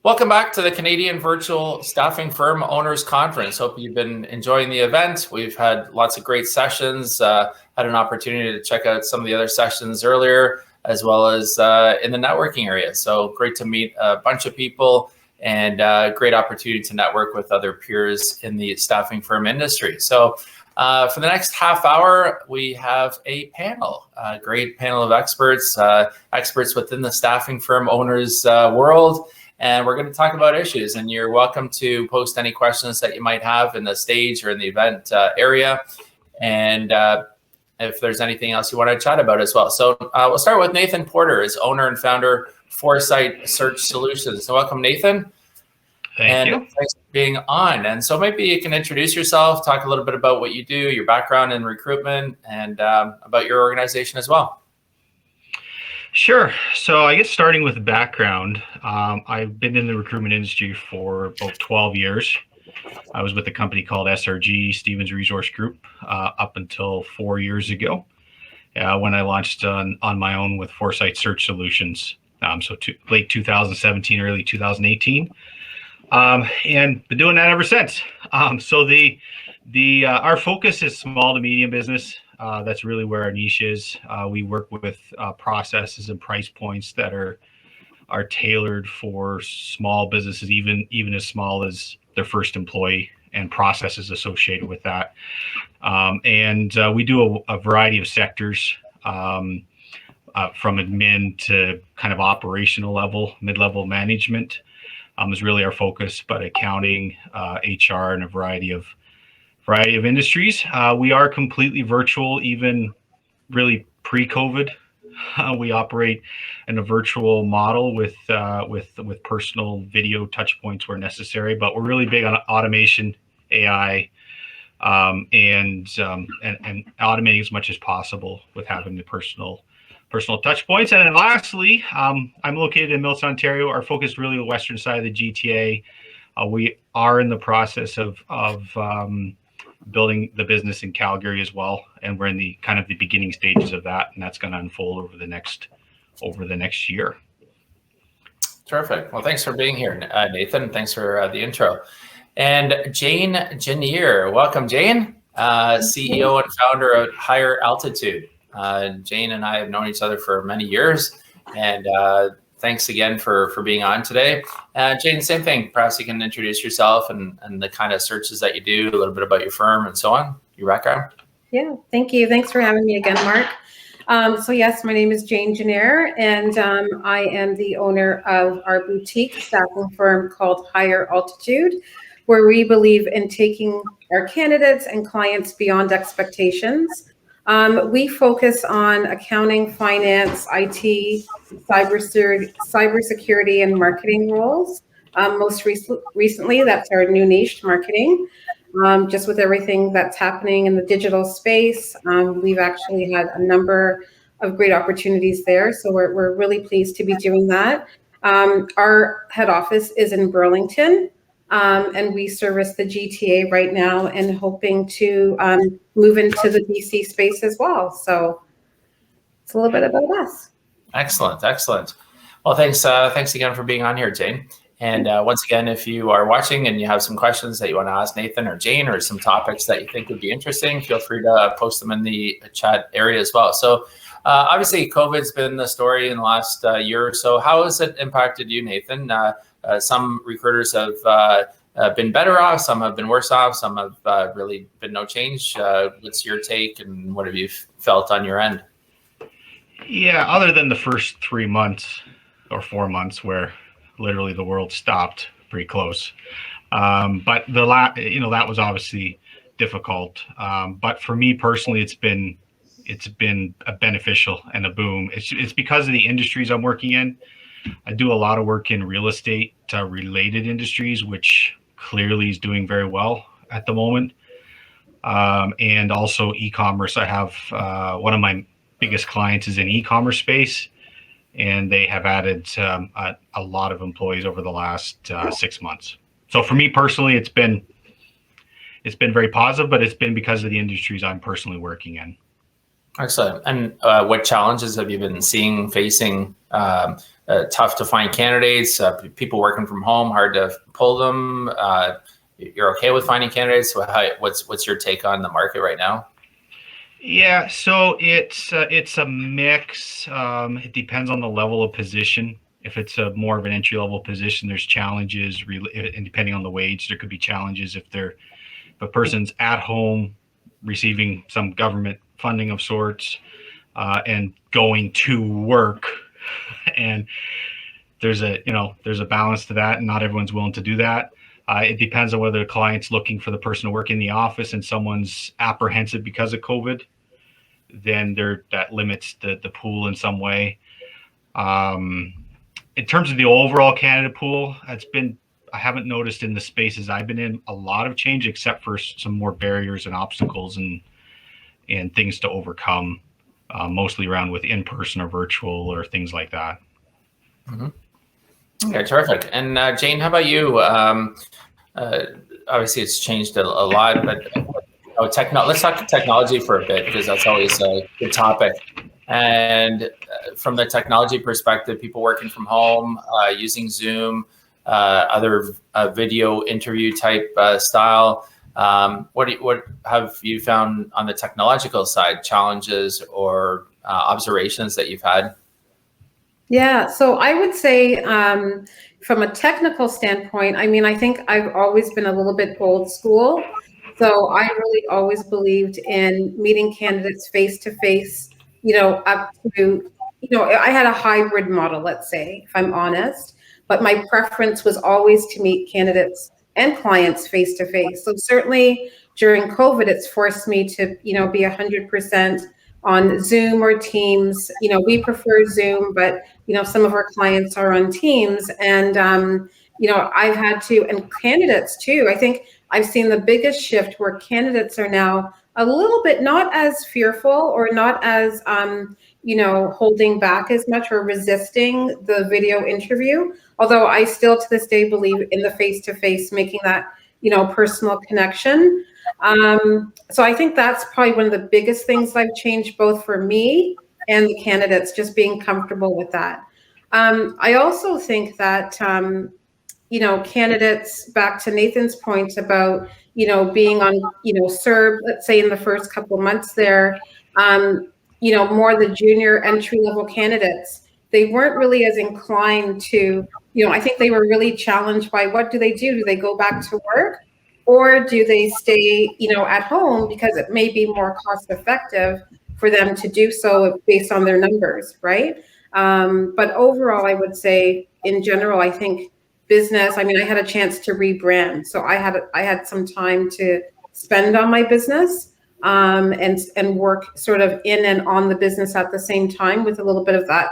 Welcome back to the Canadian Virtual Staffing Firm Owners Conference. Hope you've been enjoying the event. We've had lots of great sessions, had an opportunity to check out some of the other sessions earlier, as well as in the networking area. So great to meet a bunch of people and great opportunity to network with other peers in the staffing firm industry. So for the next half hour, we have a panel, a great panel of experts, experts within the staffing firm owners world. And we're going to talk about issues, and you're welcome to post any questions that you might have in the stage or in the event area. And if there's anything else you want to chat about as well. So we'll start with Nathan Porter, is owner and founder, Foresight Search Solutions. So welcome, Nathan. Thank you. Thanks for being on. And so maybe you can introduce yourself, talk a little bit about what you do, your background in recruitment, and about your organization as well. Sure. So I guess starting with the background, I've been in the recruitment industry for about 12 years. I was with a company called SRG, Stevens Resource Group, up until 4 years ago when I launched on my own with Foresight Search Solutions. Late 2017, early 2018. And been doing that ever since. So our focus is small to medium business. That's really where our niche is. We work with processes and price points that are tailored for small businesses, even as small as their first employee, and processes associated with that. And we do a variety of sectors, from admin to kind of operational level, mid-level management is really our focus, but accounting, HR, and a variety of industries. We are completely virtual, even really pre-COVID. We operate in a virtual model with personal video touch points where necessary, but we're really big on automation, AI, and automating as much as possible with having the personal touch points. And then lastly, I'm located in Milton, Ontario. Our focus is really the western side of the GTA. We are in the process of building the business in Calgary as well, and we're in the kind of the beginning stages of that, and that's going to unfold over the next year. Terrific. Well, thanks for being here, Nathan. Thanks for the intro. And Jane Janniere, welcome, Jane, CEO and founder of Higher Altitude. Jane and I have known each other for many years, and thanks again for being on today. Jane, same thing. Perhaps you can introduce yourself and the kind of searches that you do, a little bit about your firm and so on, your background. Yeah, thank you. Thanks for having me again, Marc. So yes, my name is Jane Janniere, and I am the owner of our boutique staffing firm called Higher Altitude, where we believe in taking our candidates and clients beyond expectations. We focus on accounting, finance, IT, cybersecurity, and marketing roles. Most recently, that's our new niche, marketing. Just with everything that's happening in the digital space, we've actually had a number of great opportunities there. So we're really pleased to be doing that. Our head office is in Burlington. And we service the GTA right now and hoping to move into the BC space as well. So it's a little bit about us. Excellent. Well, thanks again for being on here, Jane. And once again, if you are watching and you have some questions that you want to ask Nathan or Jane, or some topics that you think would be interesting, feel free to post them in the chat area as well. So obviously, COVID's been the story in the last year or so. How has it impacted you, Nathan? Some recruiters have been better off, some have been worse off, some have really been no change. What's your take, and what have you felt on your end? Yeah, other than the first 3 months or 4 months where literally the world stopped pretty close. But that was obviously difficult. But for me personally, it's been a beneficial and a boom. It's because of the industries I'm working in. I do a lot of work in real estate related industries, which clearly is doing very well at the moment. And also e-commerce. I have one of my biggest clients is in e-commerce space, and they have added a lot of employees over the last 6 months. So for me personally, it's been very positive, but it's been because of the industries I'm personally working in. Excellent. And what challenges have you been facing? Tough to find candidates, people working from home, hard to pull them. You're okay with finding candidates. So what's your take on the market right now? Yeah, so it's a mix. It depends on the level of position. If it's a more of an entry level position, there's challenges, and depending on the wage, there could be challenges if a person's at home receiving some government funding of sorts and going to work, and there's a balance to that, and not everyone's willing to do that. It depends on whether the client's looking for the person to work in the office and someone's apprehensive because of COVID, then that limits the pool in some way. In terms of the overall candidate pool, I haven't noticed in the spaces I've been in a lot of change, except for some more barriers and obstacles and things to overcome, mostly around with in-person or virtual or things like that. Mm-hmm. Okay, terrific. And Jane, how about you? Obviously, it's changed a lot, but let's talk technology for a bit, because that's always a good topic. And from the technology perspective, people working from home, using Zoom, other video interview type style. What have you found on the technological side, challenges or observations that you've had? Yeah, so I would say from a technical standpoint, I think I've always been a little bit old school. So I really always believed in meeting candidates face to face, up to, I had a hybrid model, let's say, if I'm honest, but my preference was always to meet candidates and clients face to face. So certainly during COVID, it's forced me to, be 100% on Zoom or Teams. We prefer Zoom, but some of our clients are on Teams, and I've had to, and candidates too. I think I've seen the biggest shift where candidates are now a little bit not as fearful or not as holding back as much or resisting the video interview. Although I still to this day believe in the face-to-face, making that personal connection. So I think that's probably one of the biggest things I've changed, both for me and the candidates, just being comfortable with that. I also think that, candidates, back to Nathan's point about, being on, CERB, let's say in the first couple of months there, more the junior entry level candidates, they weren't really as inclined to, I think they were really challenged by what do? Do they go back to work? Or do they stay, at home because it may be more cost effective for them to do so based on their numbers, right? But overall, I would say in general, I think business, I had a chance to rebrand. So I had some time to spend on my business and work sort of in and on the business at the same time, with a little bit of I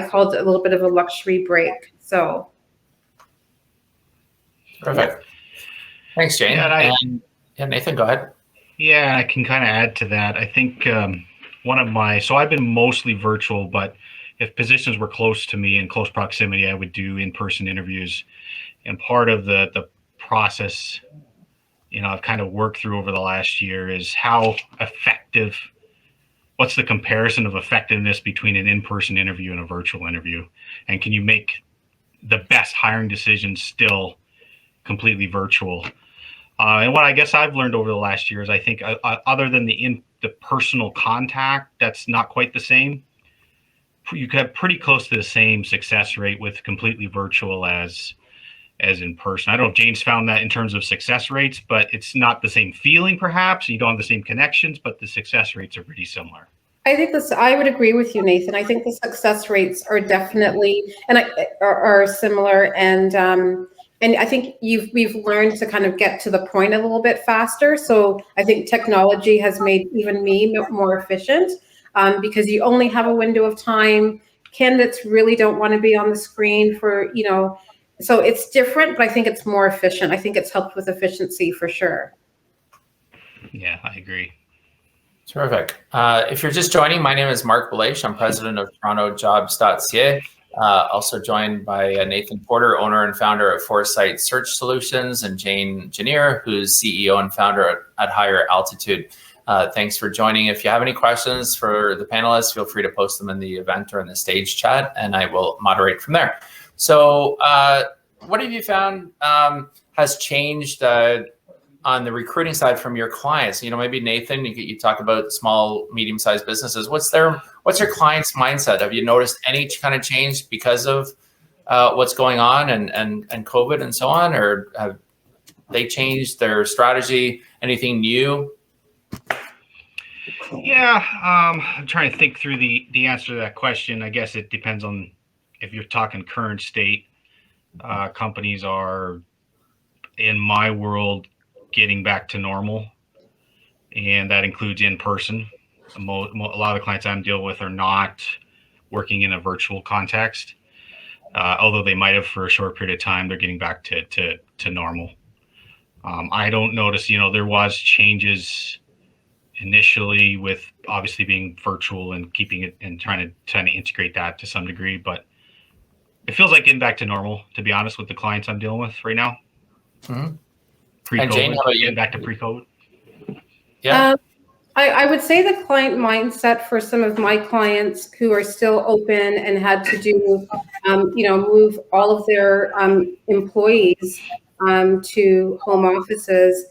called it a little bit of a luxury break. So. Perfect. Thanks, Jane. Yeah, Nathan, go ahead. Yeah, I can kind of add to that. I think so I've been mostly virtual, but if positions were close to me in close proximity, I would do in-person interviews. And part of the process, I've kind of worked through over the last year is what's the comparison of effectiveness between an in-person interview and a virtual interview? And can you make the best hiring decisions still completely virtual? And what I guess I've learned over the last year is I think other than the personal contact, that's not quite the same. You get pretty close to the same success rate with completely virtual as in person. I don't know if Jane's found that in terms of success rates, but it's not the same feeling perhaps. You don't have the same connections, but the success rates are pretty similar. I would agree with you, Nathan. I think the success rates are definitely are similar, and I think we've learned to kind of get to the point a little bit faster. So I think technology has made even me more efficient because you only have a window of time. Candidates really don't want to be on the screen for, so it's different, but I think it's more efficient. I think it's helped with efficiency for sure. Yeah, I agree. Terrific. If you're just joining, my name is Marc Belaiche. I'm president of TorontoJobs.ca. Also joined by Nathan Porter, owner and founder of Foresight Search Solutions, and Janniere, who's CEO and founder at Higher Altitude. Thanks for joining. If you have any questions for the panelists, feel free to post them in the event or in the stage chat, and I will moderate from there. So what have you found has changed on the recruiting side from your clients? Maybe Nathan, you talk about small, medium-sized businesses. What's your client's mindset? Have you noticed any kind of change because of what's going on and COVID and so on, or have they changed their strategy? Anything new? Yeah, I'm trying to think through the answer to that question. I guess it depends on if you're talking current state. Companies are, in my world, getting back to normal, and that includes in person. A lot of the clients I'm dealing with are not working in a virtual context, although they might have for a short period of time. They're getting back to normal. I don't notice, there was changes initially with obviously being virtual and keeping it and trying to integrate that to some degree, but it feels like getting back to normal, to be honest, with the clients I'm dealing with right now. Mm-hmm. Pre-COVID, and Jane, how about you? Getting back to pre-COVID. Yeah. I would say the client mindset for some of my clients who are still open and had to do, move all of their employees to home offices.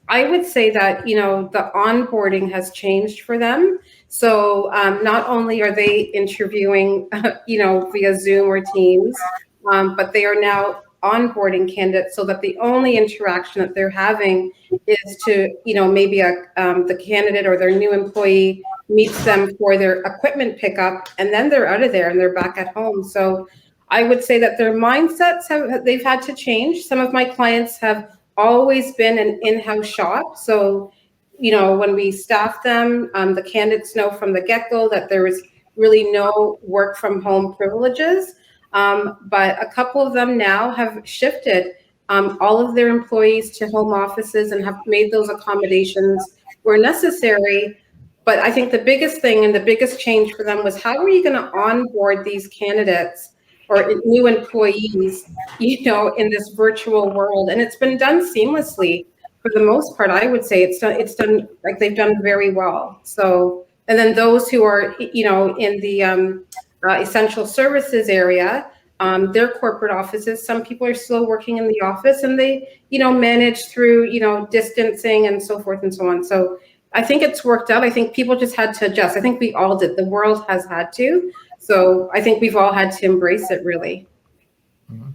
I would say that, the onboarding has changed for them. So not only are they interviewing, via Zoom or Teams, but they are now onboarding candidates so that the only interaction that they're having is to, maybe the candidate or their new employee meets them for their equipment pickup, and then they're out of there and they're back at home. So I would say that their mindsets they've had to change. Some of my clients have always been an in-house shop. So, when we staff them, the candidates know from the get-go that there is really no work from home privileges. But a couple of them now have shifted all of their employees to home offices and have made those accommodations where necessary. But I think the biggest thing and the biggest change for them was, how are you going to onboard these candidates or new employees, in this virtual world? And it's been done seamlessly for the most part. I would say it's done like they've done very well. So, and then those who are, in the essential services area, their corporate offices, some people are still working in the office, and they, manage through, distancing and so forth and so on. So I think it's worked out. I think people just had to adjust. I think we all did. The world has had to. So I think we've all had to embrace it, really. Mm-hmm.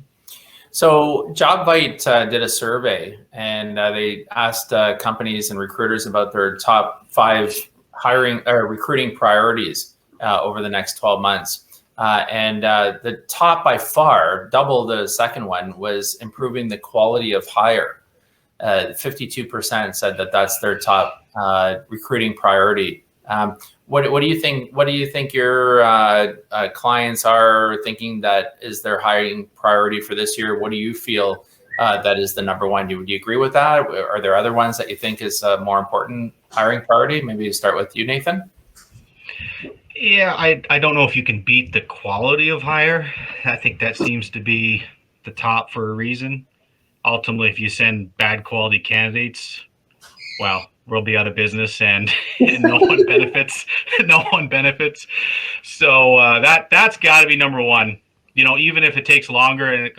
So JobVite did a survey, and they asked companies and recruiters about their top 5 hiring or recruiting priorities over the next 12 months. And the top by far, double the second one, was improving the quality of hire. 52% said that that's their top recruiting priority. What do you think? What do you think your clients are thinking that is their hiring priority for this year? What do you feel that is the number one? Do you agree with that? Are there other ones that you think is a more important hiring priority? Maybe you start with you, Nathan. Yeah, I don't know if you can beat the quality of hire. I think that seems to be the top for a reason. Ultimately, if you send bad quality candidates, well, we'll be out of business, and no one benefits. No one benefits. So that's got to be number one. Even if it takes longer, and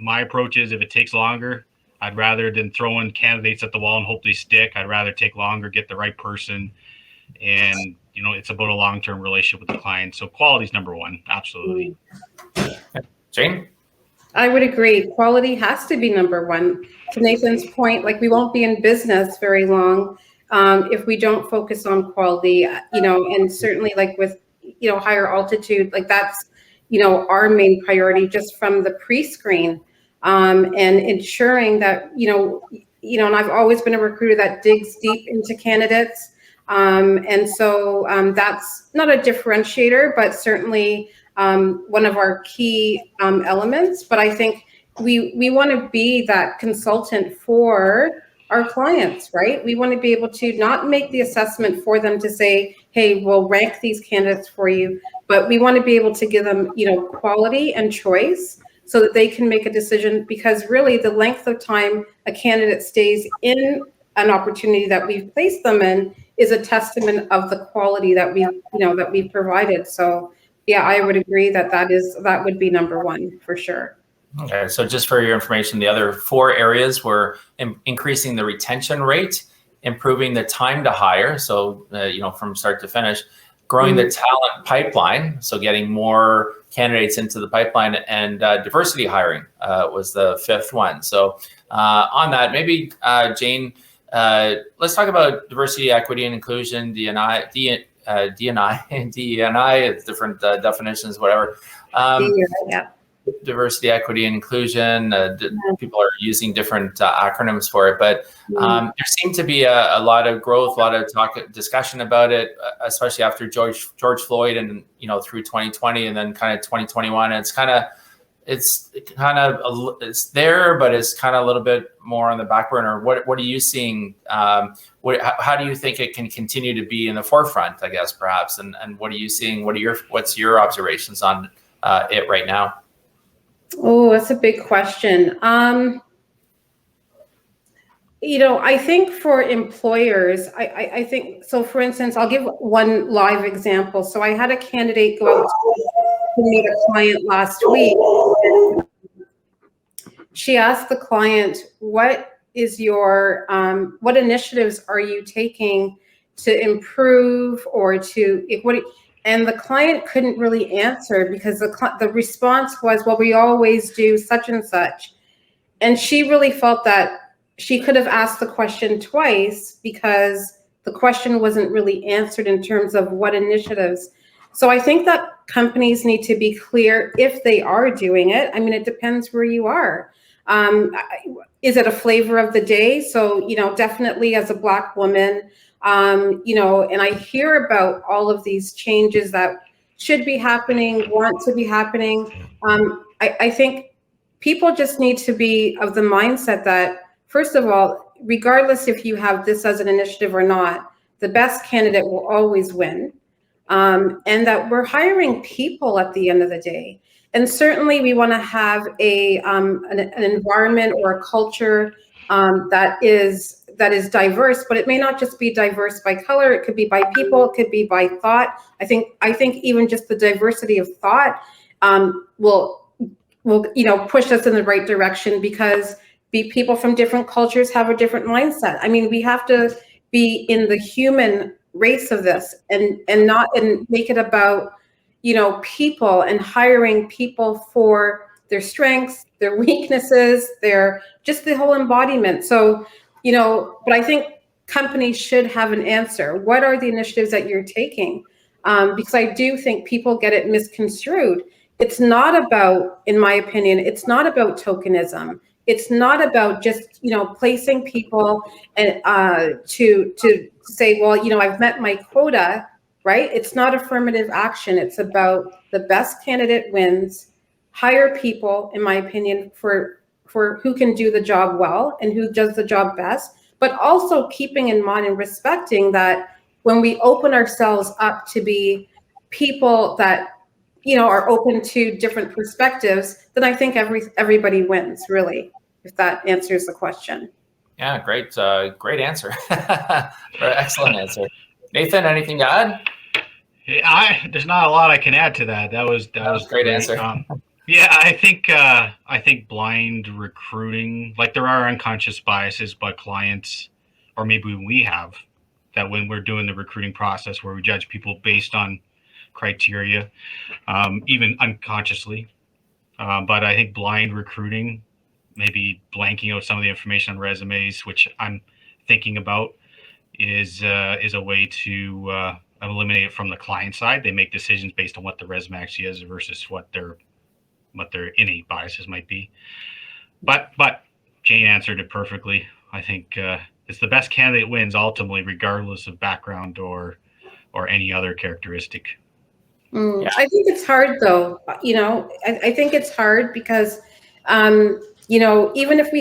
my approach is, if it takes longer, I'd rather than throwing candidates at the wall and hope they stick. I'd rather take longer, get the right person, and it's about a long-term relationship with the client. So quality is number one, absolutely. Jane? I would agree. Quality has to be number one. To Nathan's point, like, we won't be in business very long if we don't focus on quality, and certainly like with, higher altitude, like that's, our main priority just from the pre-screen, and ensuring that, and I've always been a recruiter that digs deep into candidates. And so that's not a differentiator, but certainly one of our key elements. But I think we want to be that consultant for our clients, right? We want to be able to not make the assessment for them to say, hey, we'll rank these candidates for you, but we want to be able to give them, quality and choice so that they can make a decision, because really the length of time a candidate stays in an opportunity that we've placed them in is a testament of the quality that we've provided. So yeah, I would agree that would be number one for sure. Okay, so just for your information, the other 4 areas were increasing the retention rate, improving the time to hire, so from start to finish, growing the talent pipeline, so getting more candidates into the pipeline, and diversity hiring was the 5th one. So on that, maybe Jane, let's talk about diversity, equity, and inclusion, DNI, it's different definitions, whatever. Yeah. Diversity, equity, and inclusion. People are using different acronyms for it, but there seemed to be a lot of growth, a lot of discussion about it, especially after George Floyd, and through 2020, and then kind of 2021. It's there, but it's kind of a little bit more on the back burner. What are you seeing? How do you think it can continue to be in the forefront, I guess, perhaps? And what are you seeing? What's your observations on it right now? Oh, that's a big question. I think for employers, I think, so for instance, I'll give one live example. So I had a candidate go out to meet a client last week. She asked the client, what initiatives are you taking to improve or and the client couldn't really answer because the response was, well, we always do such and such. And she really felt that she could have asked the question twice because the question wasn't really answered in terms of what initiatives. So I think that companies need to be clear if they are doing it. I mean, it depends where you are. Is it a flavor of the day? So, definitely as a Black woman, and I hear about all of these changes that should be happening, want to be happening. I think people just need to be of the mindset that, first of all, regardless if you have this as an initiative or not, the best candidate will always win. And that we're hiring people at the end of the day. And certainly we want to have an environment or a culture that is diverse, but it may not just be diverse by color. It could be by people. It could be by thought. I think even just the diversity of thought will push us in the right direction, because people from different cultures have a different mindset. I mean, we have to be in the human race of this and make it about people and hiring people for their strengths, their weaknesses, just the whole embodiment. So, but I think companies should have an answer. What are the initiatives that you're taking? Because I do think people get it misconstrued. It's not about, in my opinion, it's not about tokenism. It's not about just, placing people and to say, well, I've met my quota, right? It's not affirmative action. It's about the best candidate wins. Hire people, in my opinion, for who can do the job well and who does the job best, but also keeping in mind and respecting that when we open ourselves up to be people that are open to different perspectives, then I think everybody wins, really, if that answers the question. Yeah, great answer. Excellent answer. Nathan, anything to add? There's not a lot I can add to that. That was a great answer. Yeah, I think blind recruiting, like there are unconscious biases by clients, or maybe we have, that when we're doing the recruiting process where we judge people based on criteria, even unconsciously. But I think blind recruiting, maybe blanking out some of the information on resumes, which I'm thinking about, is a way to eliminate it from the client side. They make decisions based on what the resume actually is versus what their innate biases might be. But Jane answered it perfectly. I think it's the best candidate wins ultimately, regardless of background or any other characteristic. Yeah. I think it's hard though. I think it's hard because even if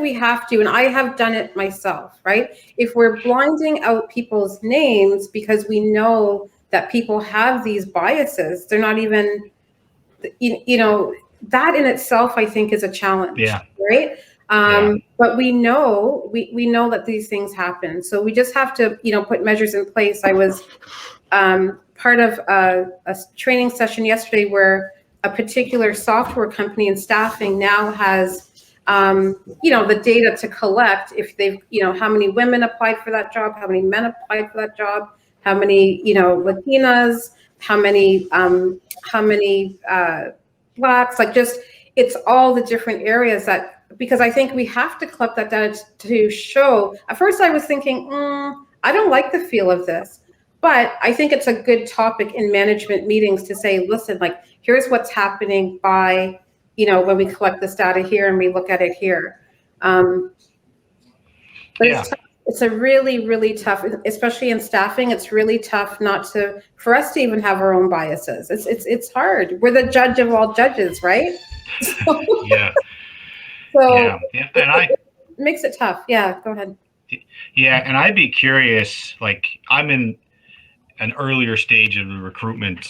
we have to, and I have done it myself, right? If we're blinding out people's names because we know that people have these biases, they're not even, that in itself, I think, is a challenge, yeah. right? But we know that these things happen. So we just have to, put measures in place. I was part of a training session yesterday where a particular software company in staffing now has, the data to collect if they've, how many women applied for that job, how many men applied for that job, how many, Latinas, how many Blacks, like just, it's all the different areas that, because I think we have to collect that data to show. At first I was thinking, I don't like the feel of this. But I think it's a good topic in management meetings to say, listen, like, here's what's happening by, when we collect this data here and we look at it here. But it's a really, really tough, especially in staffing, it's really tough for us to even have our own biases. It's hard. We're the judge of all judges, right? So it makes it tough. Yeah, go ahead. Yeah, and I'd be curious, like, I'm in an earlier stage of the recruitment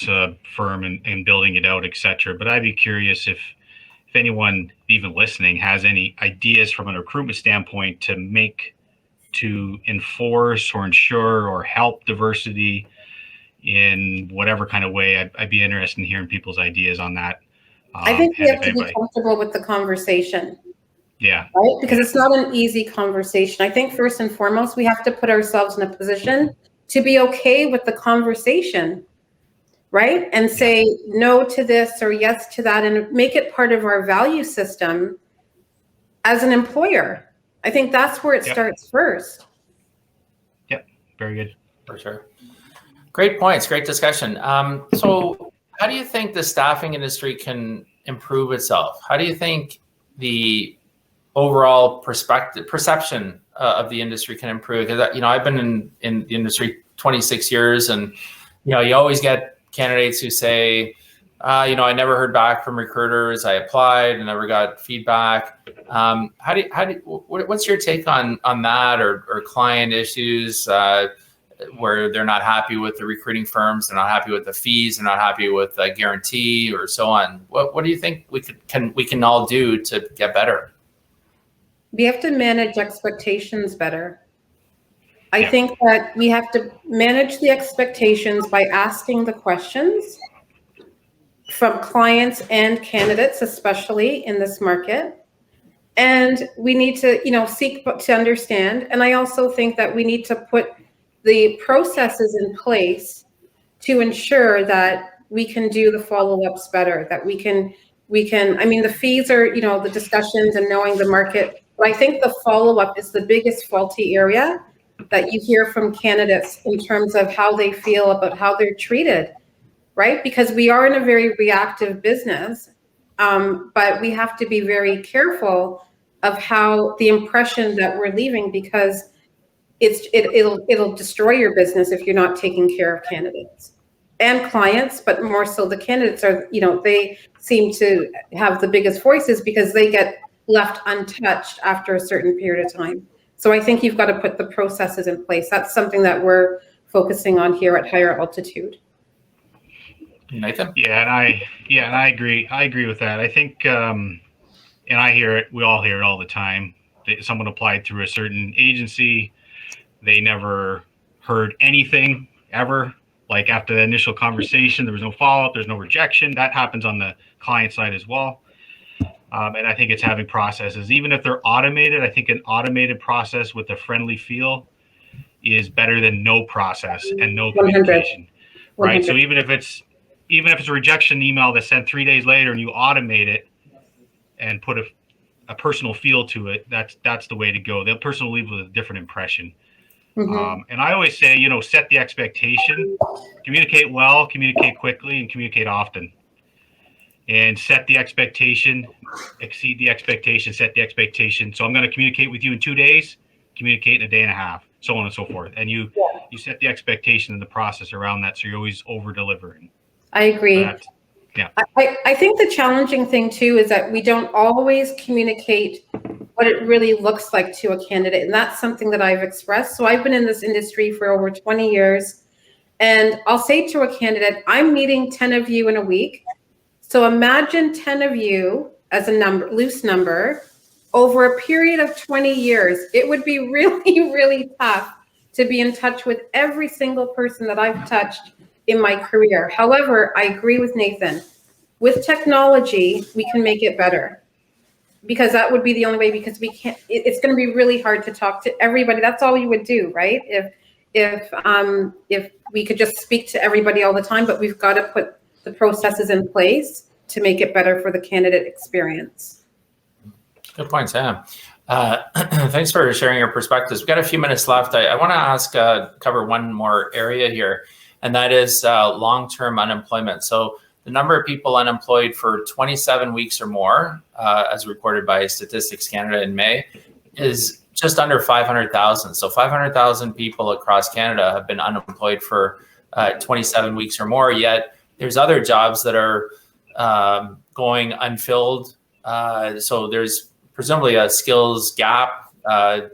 firm and building it out, et cetera. But I'd be curious if anyone even listening has any ideas from a recruitment standpoint to enforce or ensure or help diversity in whatever kind of way. I'd be interested in hearing people's ideas on that. I think we have to be comfortable with the conversation. Yeah. Right? Because it's not an easy conversation. I think first and foremost, we have to put ourselves in a position to be okay with the conversation, right? And say no to this or yes to that, and make it part of our value system as an employer. I think that's where it starts first. Yep, very good. For sure. Great points, great discussion. So how do you think the staffing industry can improve itself? How do you think the overall perception of the industry can improve? Because I've been in the industry 26 years, and you always get candidates who say, I never heard back from recruiters. I applied and never got feedback. What's your take on that, or client issues where they're not happy with the recruiting firms, they're not happy with the fees, they're not happy with the guarantee, or so on? What do you think we can all do to get better? We have to manage expectations better. I think that we have to manage the expectations by asking the questions from clients and candidates, especially in this market. And we need to, seek to understand. And I also think that we need to put the processes in place to ensure that we can do the follow-ups better, that we can, the fees are, the discussions and knowing the market. But I think the follow-up is the biggest faulty area that you hear from candidates in terms of how they feel about how they're treated, right? Because we are in a very reactive business, but we have to be very careful of how the impression that we're leaving, because it'll destroy your business if you're not taking care of candidates and clients, but more so the candidates are, they seem to have the biggest voices because they get left untouched after a certain period of time. So I think you've got to put the processes in place. That's something that we're focusing on here at Higher Altitude. Nathan? And I agree. I agree with that. I think, and I hear it, we all hear it all the time. Someone applied through a certain agency. They never heard anything ever. Like after the initial conversation, there was no follow-up, there's no rejection. That happens on the client side as well. And I think it's having processes, even if they're automated. I think an automated process with a friendly feel is better than no process and no communication, 100. Right? So even if it's a rejection email that's sent 3 days later and you automate it and put a personal feel to it, that's the way to go. The person will leave with a different impression. And I always say, set the expectation, communicate well, communicate quickly, and communicate often. And set the expectation, exceed the expectation, set the expectation. So I'm going to communicate with you in 2 days, communicate in a day and a half, so on and so forth. And you set the expectation and the process around that, so you're always over-delivering. I agree. I think the challenging thing too is that we don't always communicate what it really looks like to a candidate. And that's something that I've expressed. So I've been in this industry for over 20 years. And I'll say to a candidate, I'm meeting 10 of you in a week. So imagine 10 of you as a number, loose number, over a period of 20 years, it would be really, really tough to be in touch with every single person that I've touched in my career. However, I agree with Nathan. With technology, we can make it better, because that would be the only way, because we can't, it's going to be really hard to talk to everybody. That's all you would do, right? If we could just speak to everybody all the time, but we've got to put the processes in place to make it better for the candidate experience. Good point, Sam. Thanks for sharing your perspectives. We've got a few minutes left. I want to cover one more area here, and that is long-term unemployment. So the number of people unemployed for 27 weeks or more, as reported by Statistics Canada in May, is just under 500,000. So 500,000 people across Canada have been unemployed for 27 weeks or more, yet there's other jobs that are going unfilled. So there's presumably a skills gap.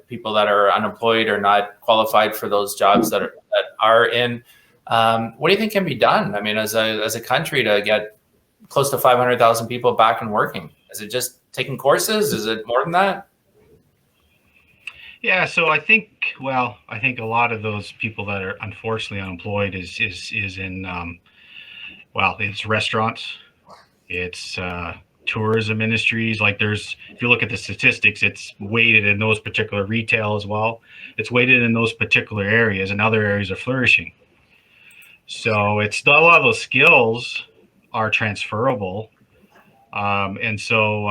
People that are unemployed are not qualified for those jobs that are in. What do you think can be done? I mean, as a country, to get close to 500,000 people back and working? Is it just taking courses? Is it more than that? Yeah, so I think a lot of those people that are unfortunately unemployed is in it's restaurants, it's tourism industries. Like if you look at the statistics, it's weighted in those particular retail as well. It's weighted in those particular areas, and other areas are flourishing. So it's a lot of those skills are transferable. And so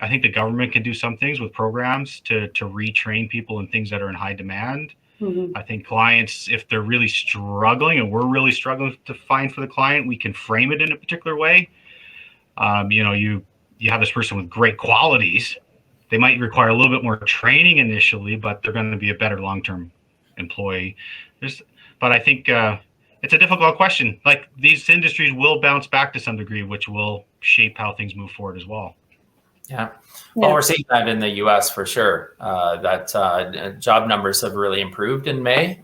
I think the government can do some things with programs to retrain people in things that are in high demand. Mm-hmm. I think clients, if they're really struggling, and we're really struggling to find for the client, we can frame it in a particular way. You have this person with great qualities. They might require a little bit more training initially, but they're going to be a better long-term employee. But I think it's a difficult question. Like, these industries will bounce back to some degree, which will shape how things move forward as well. Yeah. Well, we're seeing that in the U.S. for sure. That job numbers have really improved in May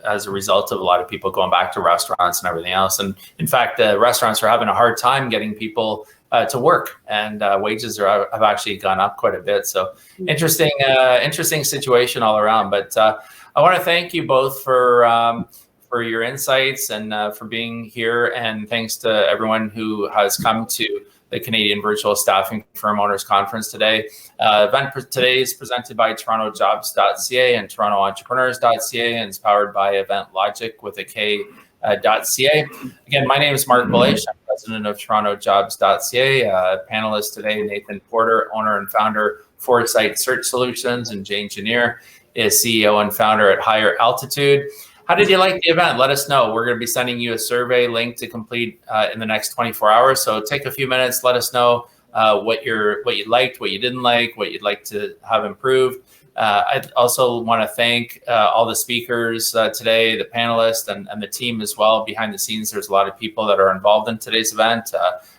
as a result of a lot of people going back to restaurants and everything else. And in fact, the restaurants are having a hard time getting people to work, and wages have actually gone up quite a bit. So interesting situation all around. But I want to thank you both for your insights and for being here. And thanks to everyone who has come to the Canadian Virtual Staffing Firm Owners Conference today. Event today is presented by TorontoJobs.ca and TorontoEntrepreneurs.ca, and is powered by Event Logic with a K.ca. Again, my name is Marc Belaiche. I'm president of TorontoJobs.ca. Panelists today, Nathan Porter, owner and founder, Foresight Search Solutions, and Janniere is CEO and founder at Higher Altitude. How did you like the event? Let us know. We're going to be sending you a survey link to complete in the next 24 hours. So take a few minutes. Let us know what you liked, what you didn't like, what you'd like to have improved. I also want to thank all the speakers today, the panelists, and the team as well. Behind the scenes, there's a lot of people that are involved in today's event.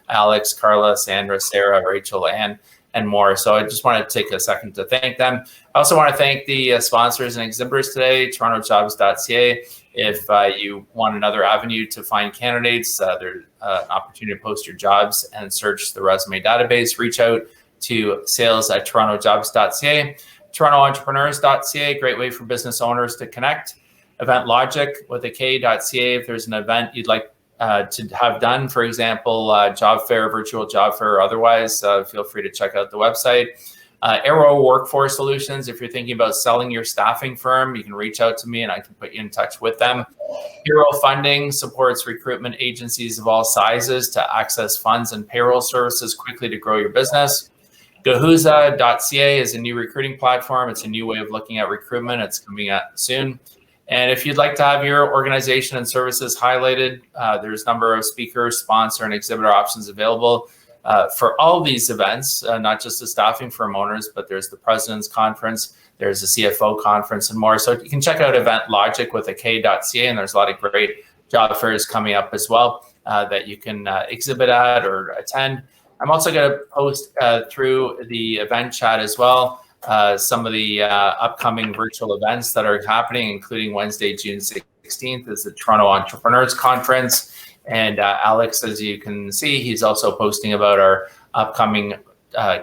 Alex, Carla, Sandra, Sarah, Rachel, Ann, and more. So I just want to take a second to thank them. I also want to thank the sponsors and exhibitors today, TorontoJobs.ca. If you want another avenue to find candidates, there's an opportunity to post your jobs and search the resume database. Reach out to sales@TorontoJobs.ca. TorontoEntrepreneurs.ca, great way for business owners to connect. Event Logic with a K.ca. If there's an event you'd like to have done, for example, job fair, virtual job fair, or otherwise, feel free to check out the website. Arrow Workforce Solutions, if you're thinking about selling your staffing firm, you can reach out to me and I can put you in touch with them. Hero Funding supports recruitment agencies of all sizes to access funds and payroll services quickly to grow your business. Gahuza.ca is a new recruiting platform. It's a new way of looking at recruitment. It's coming out soon. And if you'd like to have your organization and services highlighted, there's a number of speakers, sponsor, and exhibitor options available for all these events, not just the staffing firm owners, but there's the President's Conference, there's the CFO Conference, and more. So you can check out Event Logic with a K.ca, and there's a lot of great job fairs coming up as well that you can exhibit at or attend. I'm also going to post through the event chat as well some of the upcoming virtual events that are happening, including Wednesday, June 16th is the Toronto Entrepreneurs Conference. And Alex, as you can see, he's also posting about our upcoming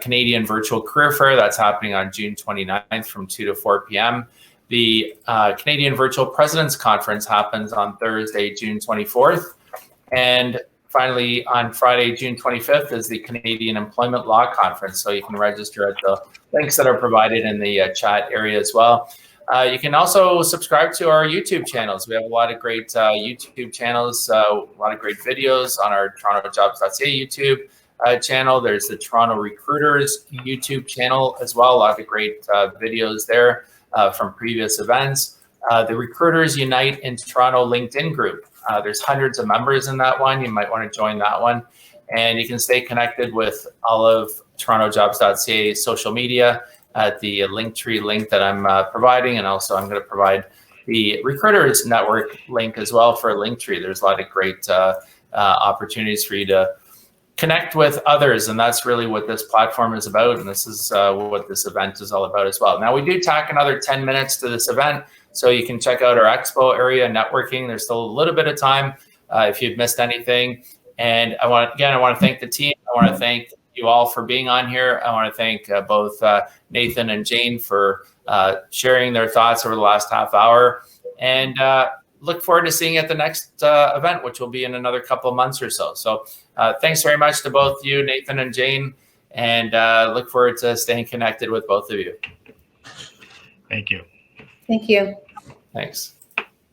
Canadian Virtual Career Fair. That's happening on June 29th from 2 to 4 p.m. The Canadian Virtual President's Conference happens on Thursday, June 24th. And finally, on Friday, June 25th, is the Canadian Employment Law Conference. So you can register at the links that are provided in the chat area as well. You can also subscribe to our YouTube channels. We have a lot of great YouTube channels, a lot of great videos on our TorontoJobs.ca YouTube channel. There's the Toronto Recruiters YouTube channel as well. A lot of great videos there from previous events. The Recruiters Unite in Toronto LinkedIn group. There's hundreds of members in that one. You might want to join that one. And you can stay connected with all of TorontoJobs.ca social media at the Linktree link that I'm providing. And also I'm going to provide the Recruiters Network link as well for Linktree. There's a lot of great opportunities for you to connect with others. And that's really what this platform is about. And this is what this event is all about as well. Now, we do tack another 10 minutes to this event, so you can check out our expo area networking. There's still a little bit of time if you've missed anything. And I want to thank the team. I want to thank you all for being on here. I want to thank both Nathan and Jane for sharing their thoughts over the last half hour. And look forward to seeing you at the next event, which will be in another couple of months or so. So thanks very much to both you, Nathan and Jane, and look forward to staying connected with both of you. Thank you. Thank you. Thanks.